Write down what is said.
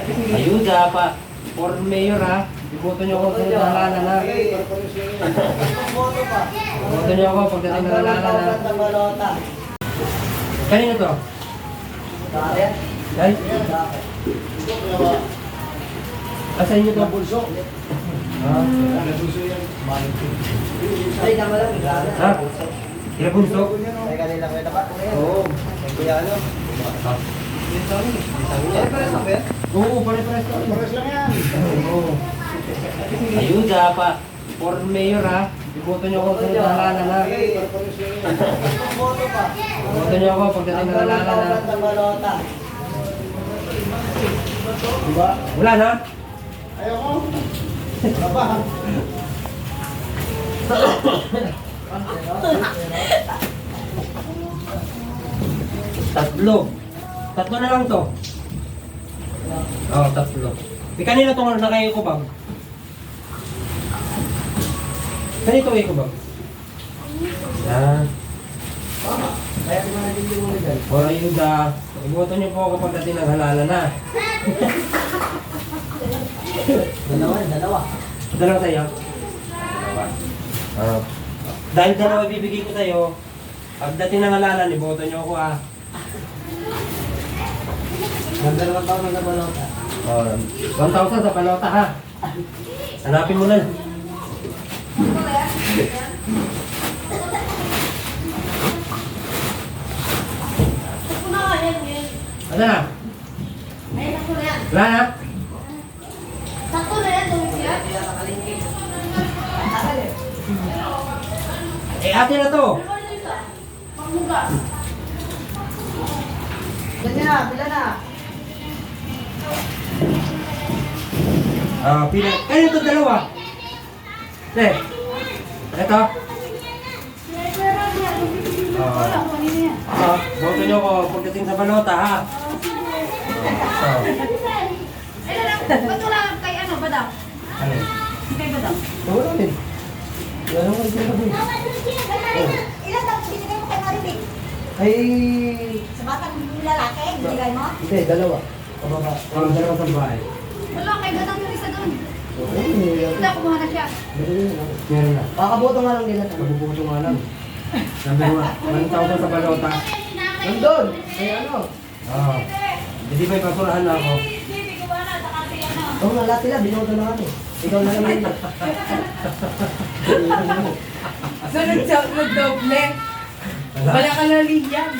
Ayuda pa. For mayor ha. Iboto niyo ako sa halalan ha. Iboto niyo ako pagdating ng halalan ha. Kanino to? Ay? Asa inyo to? Bulso. Ha? Ay, tama lang. Ha? Kira bunso? Ay, kanila kayo na ba? Oo. Kuya ano? Pares lang ba yan? Oo, pare-pares to. Pares lang yan. Oo. Ayuda pa. For mayor ha. Iboto niyo ako sa halalan ha. Boto pa. Iboto niyo ako pagdating ng halalan ha. Balota. Diba? Wala na? Ayoko. Aba. Tatlo. Tatlo na lang to. Oo, tatlo. Kanina itong nakayo ko bag. Kanito ko bag. Yan. Kaya kung mga naging mo dyan. For ayuda. Iboto niyo po ako pagdating ng halalan na. Dalawa. Dalawa sa'yo? Dalawa. Dahil dalawa ibibigay ko sa'yo, pagdating ng halalan, iboto niyo ako ah. Nagdalawang taon na balota. 1,000 sa palota ha. Hanapin mo na. Ano na? Wala na? Eh, ate na to. Pila na. Pila. Ano ito dalawa? Eh. Ito. Boto nyo ko pagdating sa balota ha. Ba't wala kay ano, Badang? Ano? Kay Badang? Wala din. Wala ko din. Ilan taon binigay mo kay Marinig? Ay, Sa batang lalaki, binigay mo? hindi, dalawa. Pababa. Dalawa sa bahay. Wala, kay Badang yung isa doon. Oo, Hindi ako kumuha na siya. Meron na. Kakaboto nga lang nila. Mabubuto nga lang. Number 1. 1,000 sa balota. Nandun! Ay, ano? Hindi ba ipapurahan na ako? Oo, nga lahat sila, binoto na kami. Ikaw na naman yun. So, nag-doble. Wala ka na liyan.